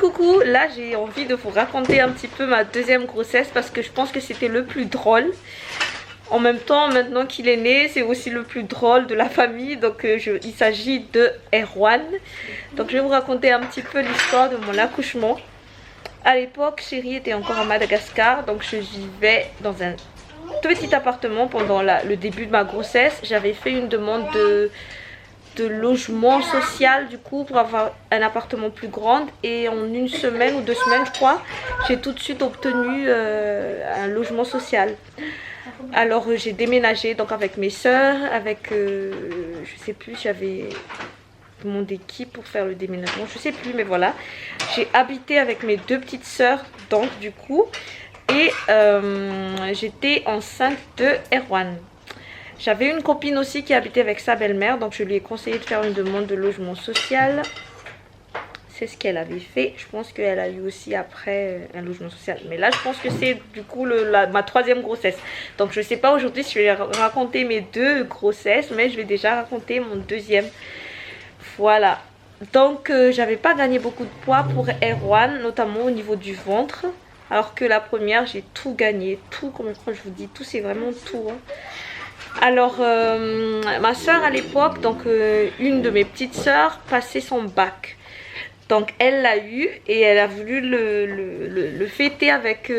Coucou, là j'ai envie de vous raconter un petit peu ma deuxième grossesse parce que je pense que c'était le plus drôle. En même temps, maintenant qu'il est né, c'est aussi le plus drôle de la famille. Donc il s'agit de Erwan. Donc je vais vous raconter un petit peu l'histoire de mon accouchement. À l'époque, chérie était encore à Madagascar, donc je vivais dans un petit appartement pendant le début de ma grossesse. J'avais fait une demande de logement social du coup pour avoir un appartement plus grand, et en une semaine ou 2 semaines je crois, j'ai tout de suite obtenu un logement social. Alors j'ai déménagé donc avec mes soeurs, avec je sais plus, j'avais demandé qui pour faire le déménagement, je sais plus, mais voilà, j'ai habité avec mes deux petites soeurs donc du coup, et j'étais enceinte de Erwan. J'avais une copine aussi qui habitait avec sa belle-mère, donc je lui ai conseillé de faire une demande de logement social. C'est ce qu'elle avait fait. Je pense qu'elle a eu aussi après un logement social. Mais là, je pense que c'est du coup ma troisième grossesse. Donc je ne sais pas aujourd'hui si je vais raconter mes deux grossesses, mais je vais déjà raconter mon deuxième. Voilà. Donc j'avais pas gagné beaucoup de poids pour Erwan, notamment au niveau du ventre. Alors que la première, j'ai tout gagné. Tout, comme je vous dis, tout, c'est vraiment tout. Hein. Alors ma soeur à l'époque, donc une de mes petites soeurs, passait son bac. Donc elle l'a eu et elle a voulu le fêter avec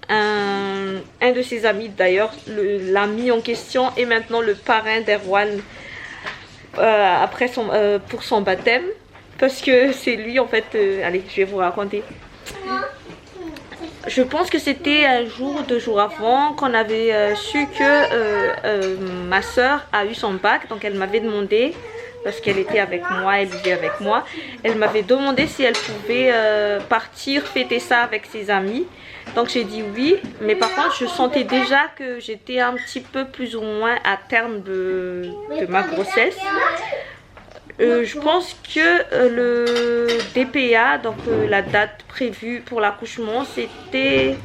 un de ses amis. D'ailleurs l'ami en question est maintenant le parrain d'Erwan pour son baptême. Parce que c'est lui en fait, allez je vais vous raconter. Je pense que c'était un jour, 2 jours avant qu'on avait su que ma soeur a eu son bac. Donc elle m'avait demandé, parce qu'elle était avec moi, elle vivait avec moi, elle m'avait demandé si elle pouvait partir fêter ça avec ses amis. Donc j'ai dit oui, mais par contre je sentais déjà que j'étais un petit peu plus ou moins à terme de ma grossesse. Je pense que le DPA, donc la date prévue pour l'accouchement, c'était,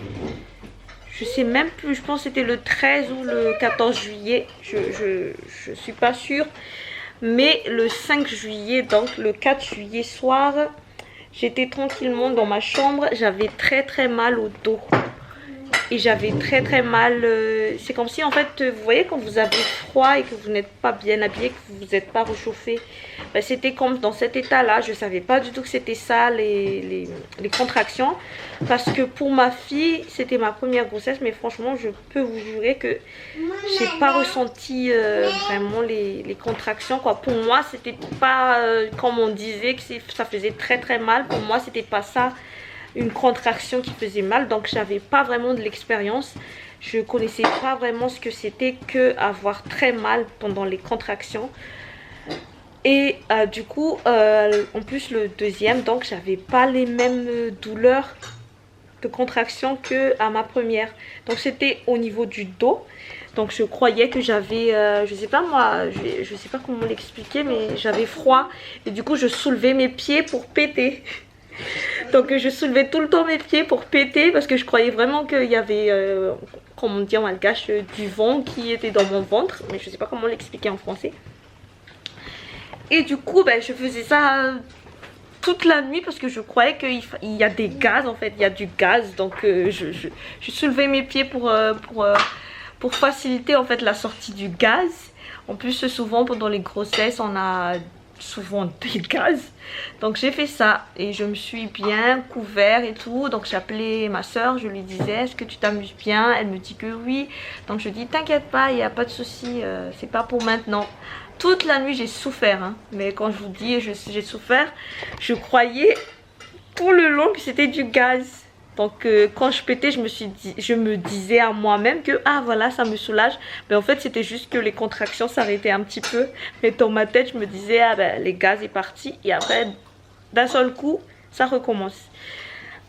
je sais même plus, je pense que c'était le 13 ou le 14 juillet, je suis pas sûre, mais le 5 juillet, donc le 4 juillet soir, j'étais tranquillement dans ma chambre, j'avais très mal au dos. Et j'avais très mal, c'est comme si en fait, vous voyez quand vous avez froid et que vous n'êtes pas bien habillé, que vous n'êtes pas réchauffé, ben, c'était comme dans cet état là. Je savais pas du tout que c'était ça les contractions, parce que pour ma fille c'était ma première grossesse, mais franchement je peux vous jurer que j'ai pas ressenti vraiment les contractions quoi. Pour moi c'était pas comme on disait que ça faisait très mal. Pour moi c'était pas ça, une contraction qui faisait mal. Donc j'avais pas vraiment de l'expérience, je connaissais pas vraiment ce que c'était que avoir très mal pendant les contractions. Et du coup en plus le deuxième, donc j'avais pas les mêmes douleurs de contraction que à ma première. Donc c'était au niveau du dos. Donc je croyais que j'avais, je sais pas moi, je sais pas comment l'expliquer, mais j'avais froid. Et du coup je soulevais mes pieds pour péter. Donc je soulevais tout le temps mes pieds pour péter, parce que je croyais vraiment qu'il y avait, comme on dit en malgache, du vent qui était dans mon ventre. Mais je sais pas comment l'expliquer en français. Et du coup ben, je faisais ça toute la nuit parce que je croyais qu'il y a des gaz en fait, il y a du gaz. Donc je soulevais mes pieds pour faciliter en fait la sortie du gaz. En plus souvent pendant les grossesses on a souvent des gaz, donc j'ai fait ça et je me suis bien couvert et tout. Donc j'ai appelé ma soeur, je lui disais est-ce que tu t'amuses bien, elle me dit que oui. Donc je dis t'inquiète pas, il n'y a pas de souci, c'est pas pour maintenant. Toute la nuit j'ai souffert hein. Mais quand je vous dis j'ai souffert, je croyais tout le long que c'était du gaz. Donc quand je pétais, je me disais à moi-même que ah voilà ça me soulage. Mais en fait c'était juste que les contractions s'arrêtaient un petit peu. Mais dans ma tête je me disais ah ben les gaz est parti. Et après d'un seul coup ça recommence.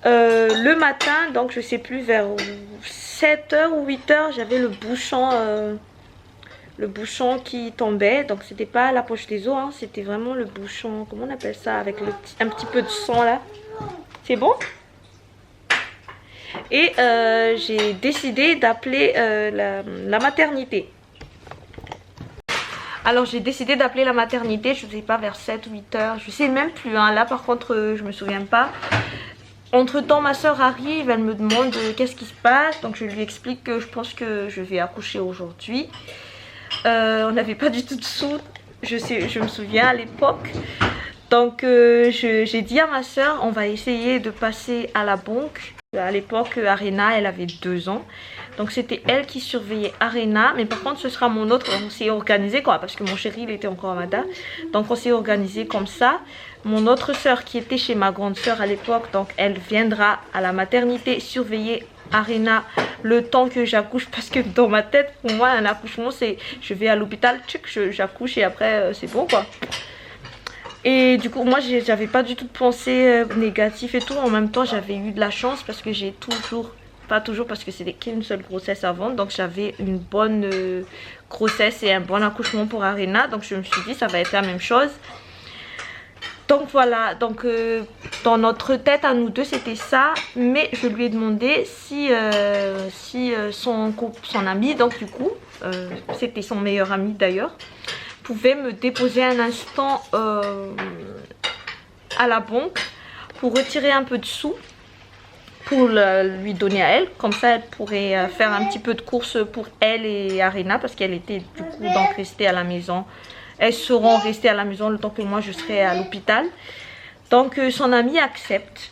Le matin, donc je sais plus, vers 7h ou 8h, j'avais le bouchon qui tombait. Donc c'était pas la poche des os hein, c'était vraiment le bouchon, comment on appelle ça, avec un petit peu de sang là. C'est bon? Et j'ai décidé d'appeler la maternité. Alors j'ai décidé d'appeler la maternité, je sais pas, vers 7 ou 8 heures, je sais même plus, hein. Là par contre je me souviens pas. Entre temps ma soeur arrive, elle me demande qu'est-ce qui se passe, donc je lui explique que je pense que je vais accoucher aujourd'hui. On n'avait pas du tout de sous, je me souviens à l'époque. Donc j'ai dit à ma soeur, on va essayer de passer à la banque. À l'époque Arena elle avait 2 ans. Donc c'était elle qui surveillait Arena. Mais par contre ce sera mon autre. On s'est organisé quoi. Parce que mon chéri il était encore à Mada. Donc on s'est organisé comme ça. Mon autre soeur qui était chez ma grande soeur à l'époque. Donc elle viendra à la maternité surveiller Arena le temps que j'accouche. Parce que dans ma tête pour moi un accouchement c'est je vais à l'hôpital, j'accouche et après c'est bon quoi. Et du coup moi j'avais pas du tout de pensée négative et tout. En même temps j'avais eu de la chance parce que j'ai toujours, pas toujours parce que c'était qu'une seule grossesse avant. Donc j'avais une bonne grossesse et un bon accouchement pour Arena. Donc je me suis dit ça va être la même chose. Donc voilà, donc dans notre tête à nous deux c'était ça. Mais je lui ai demandé si, son ami, donc du coup c'était son meilleur ami d'ailleurs, pouvait me déposer un instant à la banque pour retirer un peu de sous pour lui donner à elle. Comme ça elle pourrait faire un petit peu de course pour elle et Arena parce qu'elle était du coup donc restée à la maison. Elles seront restées à la maison le temps que moi je serai à l'hôpital. Donc son ami accepte.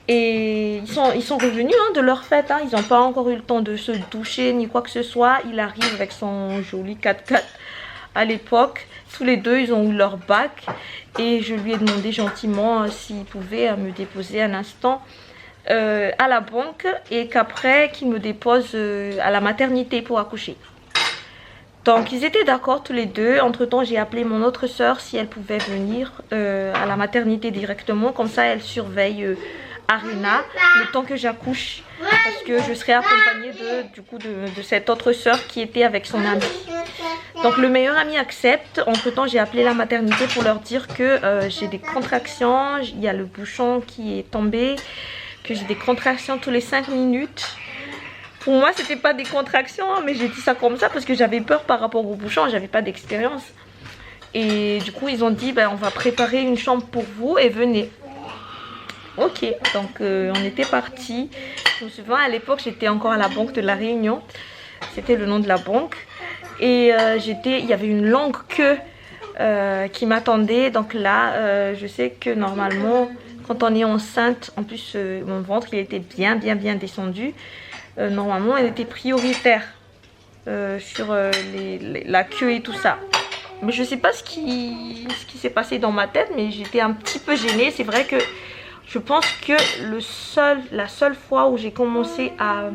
Et ils sont revenus hein, de leur fête. Hein. Ils n'ont pas encore eu le temps de se doucher ni quoi que ce soit. Il arrive avec son joli 4x4 à l'époque. Tous les deux ils ont eu leur bac. Et je lui ai demandé gentiment s'il pouvait me déposer un instant à la banque. Et qu'après qu'il me dépose à la maternité pour accoucher. Donc ils étaient d'accord tous les deux. Entre temps j'ai appelé mon autre soeur si elle pouvait venir à la maternité directement. Comme ça elle surveille Arena le temps que j'accouche. Parce que je serai accompagnée de cette autre soeur qui était avec son ami. Donc le meilleur ami accepte. Entre temps j'ai appelé la maternité pour leur dire que j'ai des contractions. Il y a le bouchon qui est tombé. Que j'ai des contractions tous les 5 minutes. Pour moi c'était pas des contractions mais j'ai dit ça comme ça parce que j'avais peur par rapport au bouchon, j'avais pas d'expérience. Et du coup ils ont dit on va préparer une chambre pour vous et venez. Ok, donc on était partis. Je me souviens à l'époque j'étais encore à la banque de la Réunion. C'était le nom de la banque. Et il y avait une longue queue qui m'attendait. Donc là je sais que normalement quand on est enceinte, en plus mon ventre il était bien descendu. Normalement elle était prioritaire sur la queue et tout ça. Mais je sais pas ce qui s'est passé dans ma tête, mais j'étais un petit peu gênée. C'est vrai que je pense que la seule fois où j'ai commencé à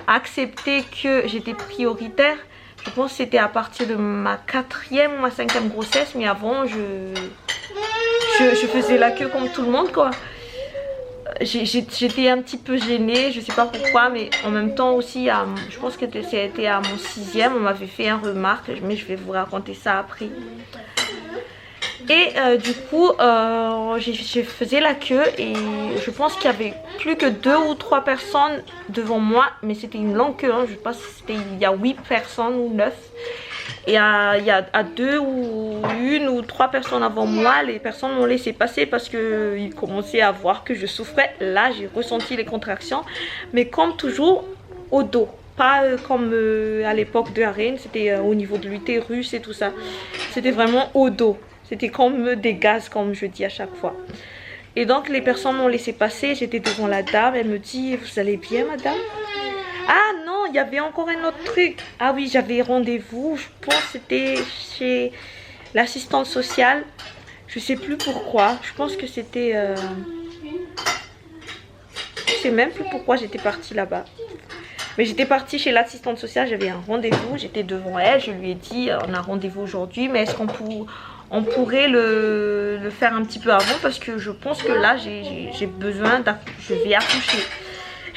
accepter que j'étais prioritaire, je pense que c'était à partir de ma 4e ou ma 5e grossesse. Mais avant je faisais la queue comme tout le monde quoi. J'étais un petit peu gênée, je sais pas pourquoi, mais en même temps aussi, je pense que c'était à mon 6e, on m'avait fait une remarque, mais je vais vous raconter ça après. Et du coup, je faisais la queue et je pense qu'il y avait plus que 2 ou 3 personnes devant moi, mais c'était une longue queue, hein, je pense il y a 8 personnes ou 9. Et il y a 2 ou 1 ou 3 personnes avant moi, les personnes m'ont laissé passer parce qu'ils commençaient à voir que je souffrais. Là, j'ai ressenti les contractions, mais comme toujours, au dos. Pas comme à l'époque de Arène, c'était au niveau de l'utérus et tout ça. C'était vraiment au dos. C'était comme des gaz, comme je dis à chaque fois. Et donc, les personnes m'ont laissé passer. J'étais devant la dame. Elle me dit, vous allez bien, madame? Ah non, il y avait encore un autre truc. Ah oui, j'avais rendez-vous. Je pense que c'était chez l'assistante sociale. Je sais plus pourquoi. Je pense que c'était... Je sais même plus pourquoi j'étais partie là-bas. Mais j'étais partie chez l'assistante sociale. J'avais un rendez-vous. J'étais devant elle. Je lui ai dit, on a rendez-vous aujourd'hui. Mais est-ce qu'on pourrait le faire un petit peu avant? Parce que je pense que là, j'ai besoin je vais accoucher.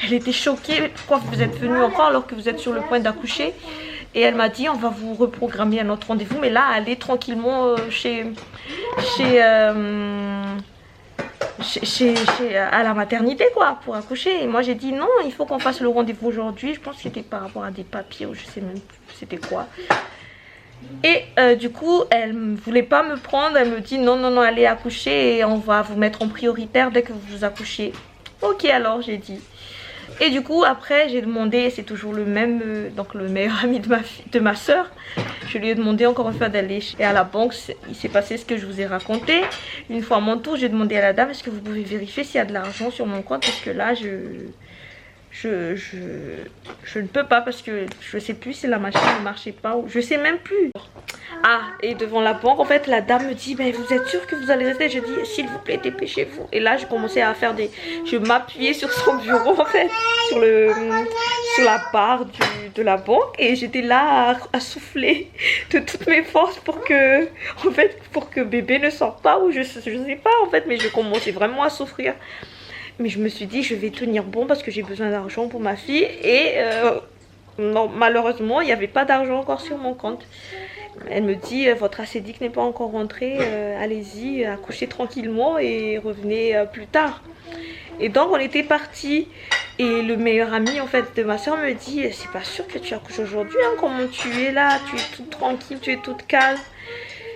Elle était choquée, pourquoi vous êtes venu encore alors que vous êtes sur le point d'accoucher? Et elle m'a dit on va vous reprogrammer un autre rendez-vous, mais là allez tranquillement à la maternité quoi, pour accoucher. Et moi j'ai dit non, il faut qu'on fasse le rendez-vous aujourd'hui. Je pense que c'était par rapport à des papiers ou je sais même plus c'était quoi. Et du coup, elle ne voulait pas me prendre. Elle me dit non, non, non, allez accoucher et on va vous mettre en prioritaire dès que vous accouchez. Ok, alors j'ai dit. Et du coup, après, j'ai demandé, c'est toujours le même, donc le meilleur ami de ma soeur. Je lui ai demandé encore une fois d'aller à la banque. Il s'est passé ce que je vous ai raconté. Une fois à mon tour, j'ai demandé à la dame, est-ce que vous pouvez vérifier s'il y a de l'argent sur mon compte? Parce que là, je ne peux pas, parce que je sais plus si la machine ne marchait pas ou je sais même plus. Ah, et devant la banque, en fait, la dame me dit, mais vous êtes sûr que vous allez rester? Je dis, s'il vous plaît, dépêchez-vous. Et là, je commençais à faire des... Je m'appuyais sur son bureau, en fait, sur la barre de la banque. Et j'étais là à souffler de toutes mes forces pour que, en fait, pour que bébé ne sorte pas. Ou je sais pas, en fait, mais je commençais vraiment à souffrir. Mais je me suis dit, je vais tenir bon parce que j'ai besoin d'argent pour ma fille. Et non, malheureusement, il n'y avait pas d'argent encore sur mon compte. Elle me dit, votre acédique n'est pas encore rentré, allez-y, accouchez tranquillement et revenez plus tard. Et donc on était partis. Et le meilleur ami en fait de ma soeur me dit, c'est pas sûr que tu accouches aujourd'hui, hein, comment tu es là, tu es toute tranquille, tu es toute calme.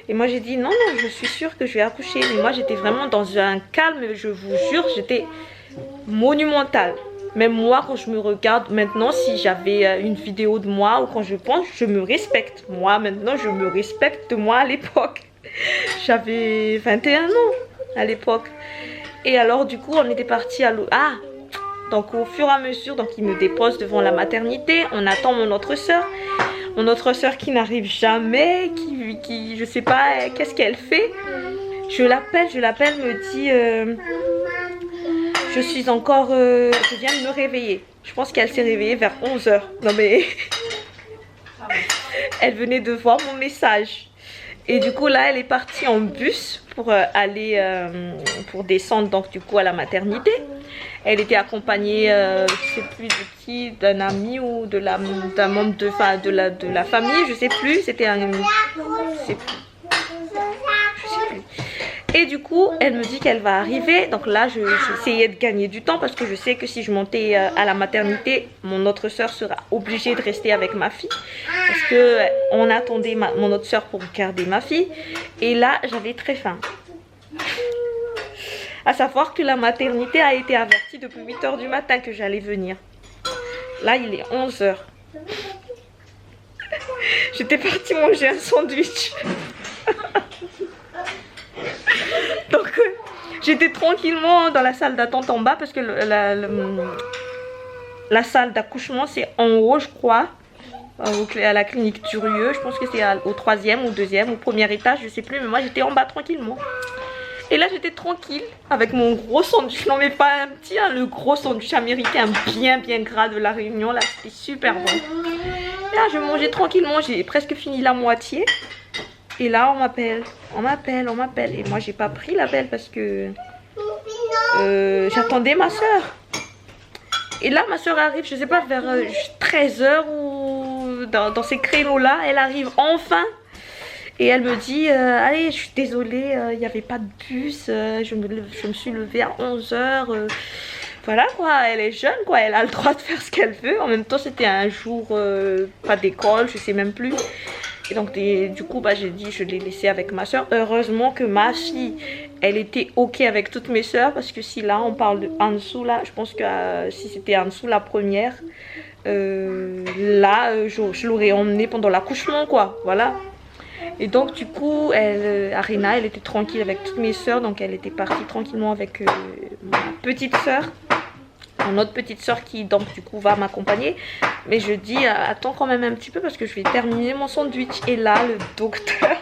Et moi j'ai dit non, non, je suis sûre que je vais accoucher. Mais moi j'étais vraiment dans un calme, je vous jure, j'étais monumentale. Même moi quand je me regarde maintenant, si j'avais une vidéo de moi ou quand je pense, je me respecte. Moi maintenant je me respecte de moi à l'époque. J'avais 21 ans à l'époque. Et alors du coup on était parti à l'eau. Ah, donc au fur et à mesure, donc il me dépose devant la maternité. On attend mon autre soeur. Mon autre soeur qui n'arrive jamais, qui je sais pas qu'est-ce qu'elle fait. Je l'appelle, me dit je suis encore, je viens de me réveiller. Je pense qu'elle s'est réveillée vers 11 h. Non mais, elle venait de voir mon message. Et du coup là, elle est partie en bus pour aller, pour descendre donc du coup à la maternité. Elle était accompagnée, je sais plus de qui, d'un ami ou d'un membre de la famille, je sais plus. C'était un, je sais plus. Et du coup, elle me dit qu'elle va arriver. Donc là, j'essayais de gagner du temps parce que je sais que si je montais à la maternité, mon autre soeur sera obligée de rester avec ma fille. Parce que on attendait mon autre soeur pour garder ma fille. Et là, j'avais très faim. À savoir que la maternité a été avertie depuis 8 h du matin que j'allais venir. Là, il est 11 h. J'étais partie manger un sandwich. Donc j'étais tranquillement dans la salle d'attente en bas parce que la salle d'accouchement c'est en haut je crois, à la clinique Durieux. Je pense que c'est au 3e ou 2e ou 1er étage, je sais plus, mais moi j'étais en bas tranquillement. Et là j'étais tranquille avec mon gros sandwich, non mais pas un petit, hein, le gros sandwich américain bien gras de la Réunion, là c'était super bon. Et là je mangeais tranquillement, j'ai presque fini la moitié. Et là on m'appelle. Et moi j'ai pas pris l'appel parce que j'attendais ma soeur. Et là ma soeur arrive, je sais pas, vers 13 h ou dans ces créneaux là, elle arrive enfin. Et elle me dit, allez, je suis désolée, il n'y avait pas de bus, je me suis levée à 11 h. Voilà quoi, elle est jeune quoi, elle a le droit de faire ce qu'elle veut. En même temps c'était un jour, pas d'école, je sais même plus. Et donc du coup bah, j'ai dit je l'ai laissé avec ma soeur. Heureusement que ma fille elle était ok avec toutes mes soeurs, parce que si là on parle de Ansou là, je pense que si c'était Ansou la première, là je l'aurais emmenée pendant l'accouchement quoi, voilà. Et donc du coup Arina elle était tranquille avec toutes mes soeurs, donc elle était partie tranquillement avec ma petite soeur. Mon autre petite soeur qui donc du coup va m'accompagner. Mais je dis attends quand même un petit peu parce que je vais terminer mon sandwich. Et là le docteur,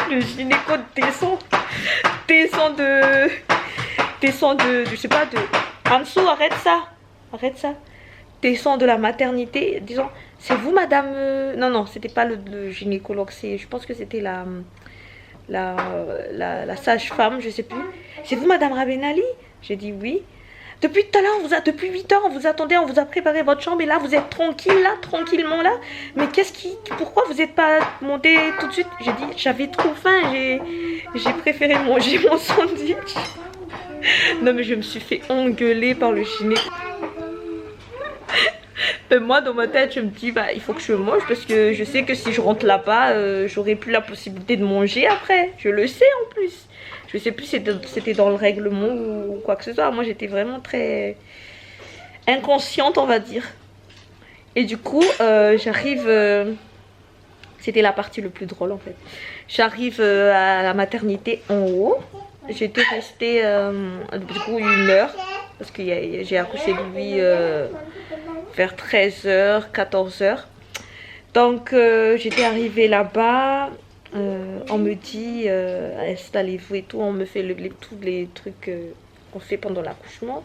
le gynéco descend de je sais pas, de Ansou, arrête ça, descend de la maternité disant c'est vous madame non c'était pas le gynécologue, je pense que c'était la sage-femme, je sais plus. C'est vous madame Rabenali? J'ai dit oui. Depuis tout à l'heure, depuis 8 h, on vous attendait, on vous a préparé votre chambre et là, vous êtes tranquille là, tranquillement là. Mais pourquoi vous n'êtes pas monté tout de suite? J'ai dit, j'avais trop faim, j'ai préféré manger mon sandwich. Non mais je me suis fait engueuler par le gynéco. Mais moi dans ma tête je me dis bah il faut que je mange parce que je sais que si je rentre là-bas j'aurai plus la possibilité de manger après. Je le sais en plus. Je sais plus si c'était dans le règlement ou quoi que ce soit. Moi j'étais vraiment très inconsciente on va dire. Et du coup j'arrive... C'était la partie le plus drôle en fait. J'arrive à la maternité en haut. J'étais restée du coup 1 heure. Parce que j'ai accouché de lui vers 13h, 14h. Donc j'étais arrivée là-bas. On me dit installez-vous et tout. On me fait tous les trucs qu'on fait pendant l'accouchement.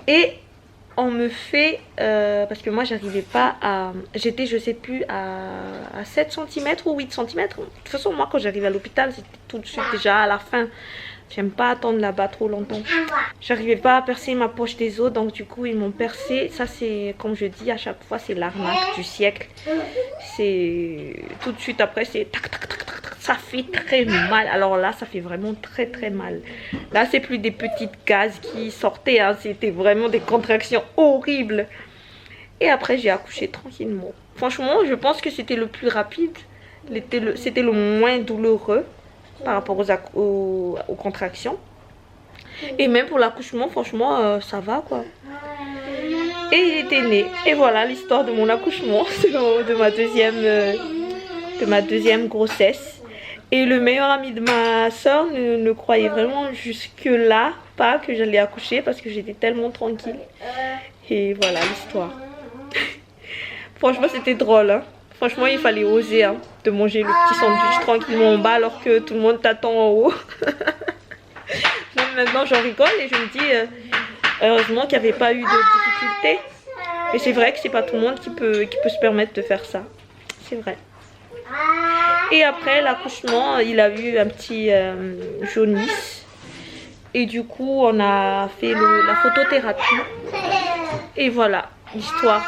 Et on me fait parce que moi j'arrivais pas à... J'étais je sais plus à 7 cm ou 8 cm. De toute façon moi quand j'arrive à l'hôpital c'était tout de suite déjà à la fin. J'aime pas attendre là-bas trop longtemps. J'arrivais pas à percer ma poche des os. Donc du coup ils m'ont percé. Ça c'est comme je dis à chaque fois c'est l'arnaque du siècle. C'est tout de suite après c'est tac tac tac tac. Ça fait très mal. Alors là ça fait vraiment très très mal. Là c'est plus des petites gazes qui sortaient hein. C'était vraiment des contractions horribles. Et après j'ai accouché tranquillement. Franchement je pense que c'était le plus rapide. C'était le moins douloureux par rapport aux contractions. Et même pour l'accouchement franchement ça va quoi. Et il était né. Et voilà l'histoire de mon accouchement. de ma deuxième grossesse. Et le meilleur ami de ma soeur ne croyait vraiment jusque là pas que j'allais accoucher parce que j'étais tellement tranquille. Et voilà l'histoire. Franchement c'était drôle hein. Franchement il fallait oser hein, de manger le petit sandwich tranquillement en bas alors que tout le monde t'attend en haut. Même maintenant j'en rigole et je me dis heureusement qu'il n'y avait pas eu de difficultés. Mais c'est vrai que c'est pas tout le monde qui peut se permettre de faire ça. C'est vrai. Et après l'accouchement il a eu un petit jaunisse. Et du coup on a fait la photothérapie. Et voilà l'histoire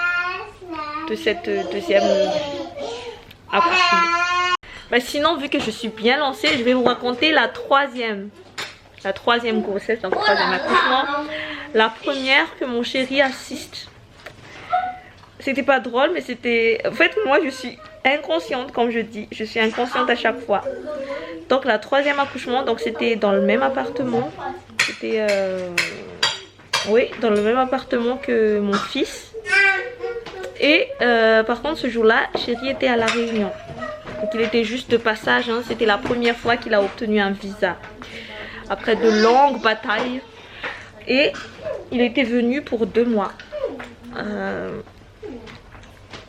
de cette deuxième accouchement. Bah sinon vu que je suis bien lancée je vais vous raconter la troisième grossesse, donc troisième accouchement. La première que mon chéri assiste. C'était pas drôle mais c'était... En fait moi je suis inconsciente comme je dis. Je suis inconsciente à chaque fois. Donc la troisième accouchement, donc c'était dans le même appartement. C'était... Oui, dans le même appartement que mon fils. Et par contre ce jour-là, chéri était à La Réunion. Donc il était juste de passage. Hein. C'était la première fois qu'il a obtenu un visa. Après de longues batailles. Et il était venu pour 2 mois.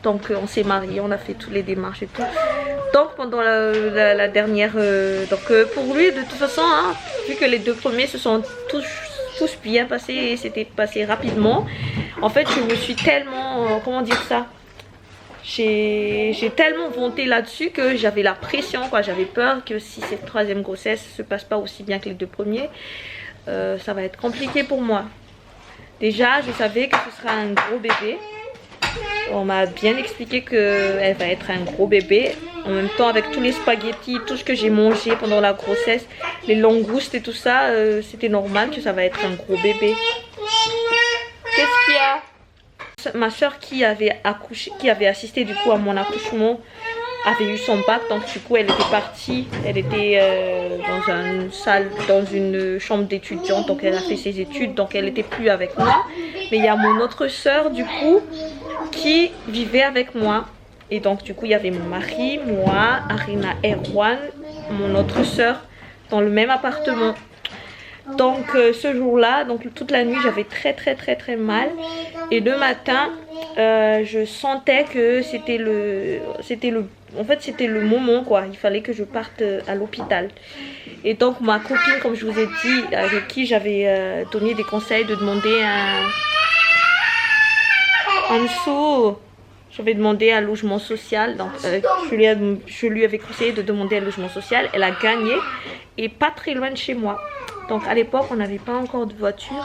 Donc on s'est mariés, on a fait toutes les démarches et tout. Donc pendant la dernière... pour lui de toute façon, hein, vu que les 2 premiers se sont tous bien passés et c'était passé rapidement. En fait je me suis tellement... comment dire ça, j'ai tellement vanté là-dessus que j'avais la pression quoi. J'avais peur que si cette troisième grossesse se passe pas aussi bien que les 2 premiers, ça va être compliqué pour moi. Déjà je savais que ce sera un gros bébé. On m'a bien expliqué qu'elle va être un gros bébé. En même temps avec tous les spaghettis, tout ce que j'ai mangé pendant la grossesse, les langoustes et tout ça, c'était normal que ça va être un gros bébé. Qu'est-ce qu'il y a? Ma soeur qui avait accouché, qui avait assisté du coup à mon accouchement, avait eu son bac. Donc du coup elle était partie, elle était dans une chambre d'étudiante. Donc elle a fait ses études, donc elle n'était plus avec moi. Mais il y a mon autre soeur du coup qui vivait avec moi. Et donc du coup il y avait mon mari, moi, Arina et Erwan, mon autre soeur dans le même appartement. Donc ce jour-là, donc toute la nuit j'avais très mal. Et le matin je sentais que c'était le moment quoi. Il fallait que je parte à l'hôpital. Et donc ma copine, comme je vous ai dit, avec qui j'avais donné des conseils de demander un dessous. J'avais demandé un logement social. Donc je lui avais conseillé de demander un logement social. Elle a gagné et pas très loin de chez moi. Donc à l'époque on n'avait pas encore de voiture.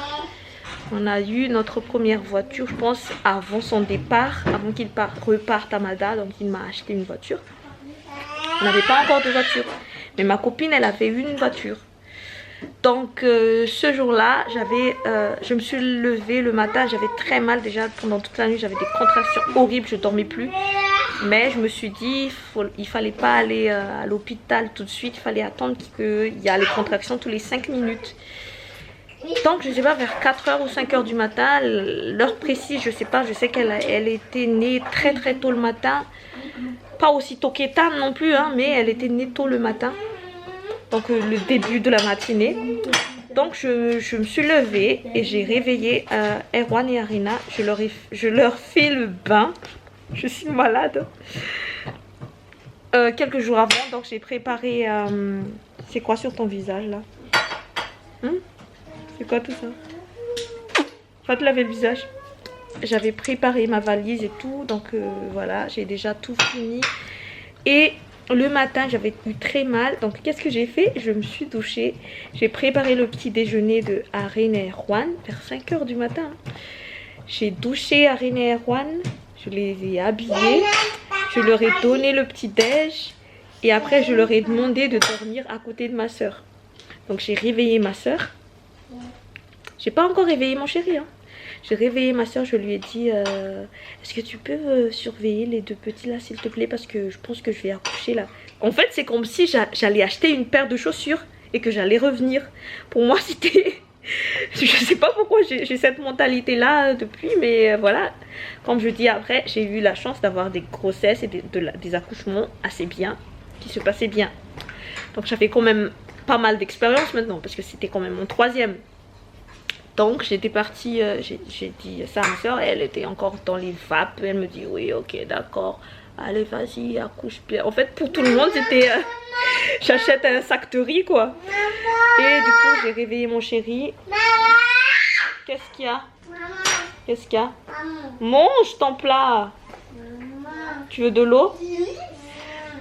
On a eu notre première voiture je pense avant son départ, avant qu'il reparte à Mada. Donc il m'a acheté une voiture. On n'avait pas encore de voiture. Mais ma copine elle avait eu une voiture. Donc ce jour-là, je me suis levée le matin, j'avais très mal déjà pendant toute la nuit, j'avais des contractions horribles, je dormais plus. Mais je me suis dit, il fallait pas aller à l'hôpital tout de suite, il fallait attendre qu'il y a les contractions tous les 5 minutes. Donc je sais pas, vers 4h ou 5h du matin, l'heure précise, je sais pas, je sais qu'elle était née très très tôt le matin. Pas aussi tôt qu'Ethan non plus, hein, mais elle était née tôt le matin. Donc le début de la matinée. Donc je me suis levée et j'ai réveillé Erwan et Arina. Je leur fais le bain. Je suis malade. Quelques jours avant, donc j'ai préparé... c'est quoi sur ton visage là? C'est quoi tout ça? Va te laver le visage. J'avais préparé ma valise et tout. Donc voilà, j'ai déjà tout fini. Et le matin, j'avais eu très mal. Donc qu'est-ce que j'ai fait? Je me suis douchée. J'ai préparé le petit déjeuner de Arina et Erwan vers 5h du matin. J'ai douché Arina et Erwan. Je les ai habillés. Je leur ai donné le petit déj. Et après, je leur ai demandé de dormir à côté de ma soeur. Donc j'ai réveillé ma soeur. J'ai pas encore réveillé mon chéri. Hein. J'ai réveillé ma soeur, je lui ai dit est-ce que tu peux surveiller les deux petits là s'il te plaît, parce que je pense que je vais accoucher là. En fait c'est comme si j'allais acheter une paire de chaussures et que j'allais revenir. Pour moi c'était... je sais pas pourquoi j'ai cette mentalité là depuis, mais voilà. Comme je dis après, j'ai eu la chance d'avoir des grossesses et des accouchements assez bien, qui se passaient bien. Donc j'avais quand même pas mal d'expérience maintenant, parce que c'était quand même mon 3e. Donc j'étais partie, j'ai dit ça à ma soeur, elle était encore dans les vapes, elle me dit oui ok d'accord, allez vas-y accouche bien. En fait pour tout le monde c'était j'achète un sac de riz quoi. Et du coup j'ai réveillé mon chéri. Qu'est-ce qu'il y a? Qu'est-ce qu'il y a? Mange ton plat. Tu veux de l'eau?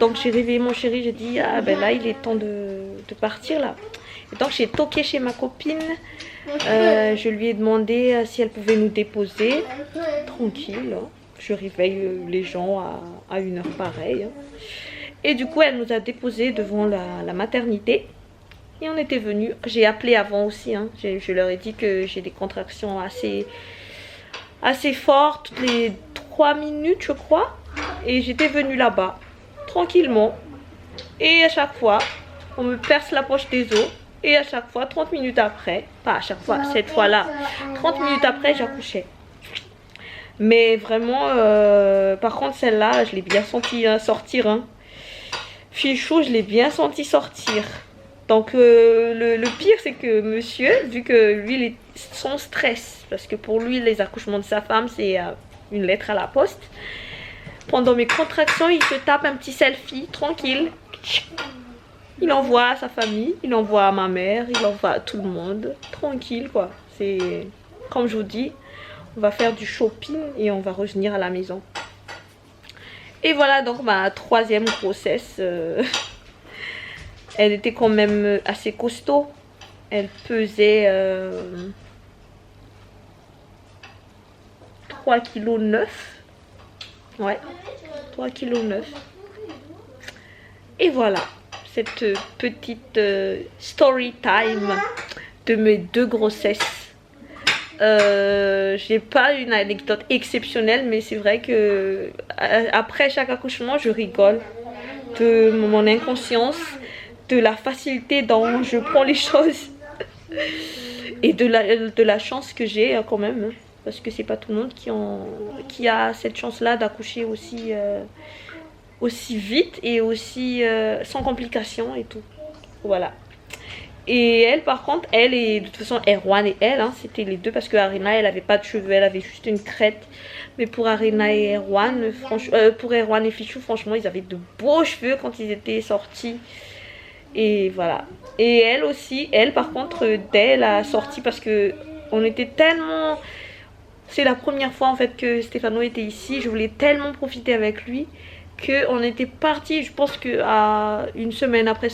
Donc j'ai réveillé mon chéri, j'ai dit ah ben là il est temps de partir là. Et donc j'ai toqué chez ma copine. Je lui ai demandé si elle pouvait nous déposer tranquille. Hein. Je réveille les gens à une heure pareille. Hein. Et du coup elle nous a déposés devant la maternité. Et on était venus. J'ai appelé avant aussi. Hein. Je leur ai dit que j'ai des contractions assez fortes toutes les 3 minutes je crois. Et j'étais venue là-bas tranquillement. Et à chaque fois on me perce la poche des os. Et à chaque fois, 30 minutes après, pas à chaque fois, cette fois-là, 30 minutes après, j'accouchais. Mais vraiment, par contre, celle-là, je l'ai bien senti sortir. Hein. Fichou, je l'ai bien senti sortir. Donc, le pire, c'est que monsieur, vu que lui, il est sans stress, parce que pour lui, les accouchements de sa femme, c'est une lettre à la poste. Pendant mes contractions, il se tape un petit selfie, tranquille. Il envoie à sa famille, il envoie à ma mère, il envoie à tout le monde. Tranquille quoi. C'est comme je vous dis, on va faire du shopping et on va revenir à la maison. Et voilà donc ma 3e grossesse. Elle était quand même assez costaud. Elle pesait 3,9 kg. Ouais, 3,9 kg. Et voilà. Cette petite story time de mes 2 grossesses. J'ai pas une anecdote exceptionnelle, mais c'est vrai que après chaque accouchement je rigole de mon inconscience, de la facilité dont je prends les choses et de la chance que j'ai quand même, hein, parce que c'est pas tout le monde qui a cette chance là d'accoucher aussi vite et aussi sans complications et tout. Voilà. Et elle par contre, elle et de toute façon Erwan et elle, hein, c'était les deux, parce que Arina elle avait pas de cheveux, elle avait juste une crête. Mais pour Arina et Erwan, pour Erwan et Fichou, franchement ils avaient de beaux cheveux quand ils étaient sortis. Et voilà. Et elle aussi, elle par contre, dès la sortie, parce que on était tellement... C'est la première fois en fait que Stéphano était ici, je voulais tellement profiter avec lui qu'on était parti, je pense qu'à une semaine après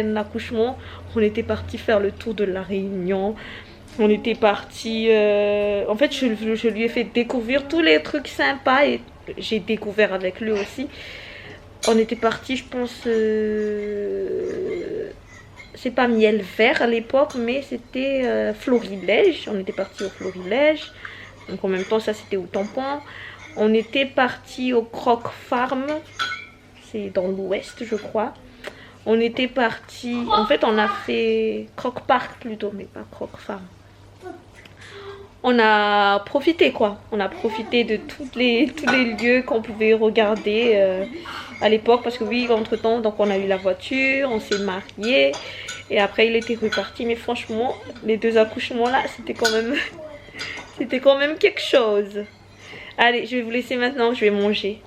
l'accouchement, on était parti faire le tour de la Réunion. On était parti, en fait je lui ai fait découvrir tous les trucs sympas et j'ai découvert avec lui aussi. On était parti, je pense, c'est pas miel vert à l'époque, mais c'était florilège. On était parti au florilège. Donc en même temps, ça c'était au tampon. On était parti au Croc Farm. C'est dans l'ouest, je crois. On était parti... En fait, on a fait Croc Park plutôt, mais pas Croc Farm. On a profité quoi. On a profité de tous les lieux qu'on pouvait regarder à l'époque. Parce que oui, entre temps, donc on a eu la voiture, on s'est mariés. Et après, il était reparti. Mais franchement, les 2 accouchements là, c'était quand même... c'était quand même quelque chose. Allez, je vais vous laisser maintenant, je vais manger.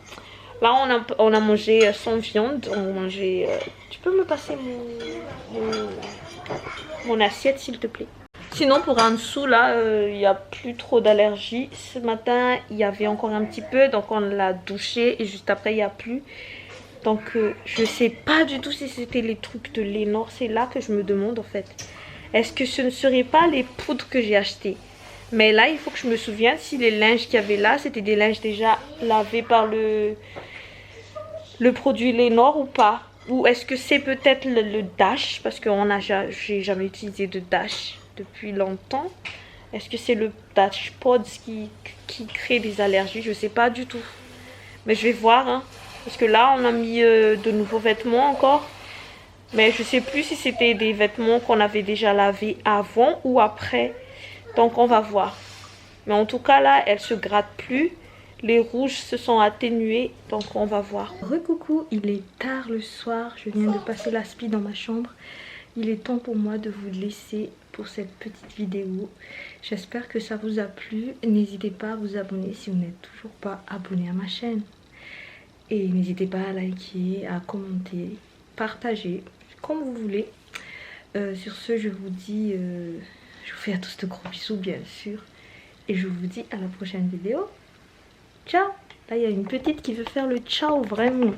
Là, on a mangé sans viande. On a mangé... tu peux me passer mon assiette, s'il te plaît? Sinon, pour en dessous, là, il n'y a plus trop d'allergies. Ce matin, il y avait encore un petit peu. Donc, on l'a douché. Et juste après, il n'y a plus. Donc, je sais pas du tout si c'était les trucs de Lénore. C'est là que je me demande, en fait. Est-ce que ce ne serait pas les poudres que j'ai achetées? Mais là, il faut que je me souvienne si les linges qu'il y avait là, c'était des linges déjà lavés par le produit Lénore ou pas. Ou est-ce que c'est peut-être le Dash? Parce que j'ai jamais utilisé de Dash depuis longtemps. Est-ce que c'est le Dash Pods qui crée des allergies? Je sais pas du tout. Mais je vais voir. Hein. Parce que là, on a mis de nouveaux vêtements encore. Mais je sais plus si c'était des vêtements qu'on avait déjà lavés avant ou après. Donc on va voir. Mais en tout cas là, elle se gratte plus. Les rouges se sont atténués. Donc on va voir. Recoucou, il est tard le soir. Je viens de passer l'aspi dans ma chambre. Il est temps pour moi de vous laisser pour cette petite vidéo. J'espère que ça vous a plu. N'hésitez pas à vous abonner si vous n'êtes toujours pas abonné à ma chaîne. Et n'hésitez pas à liker, à commenter, partager, comme vous voulez. Sur ce, je vous dis... je vous fais à tous de gros bisous bien sûr. Et je vous dis à la prochaine vidéo. Ciao. Là il y a une petite qui veut faire le ciao vraiment.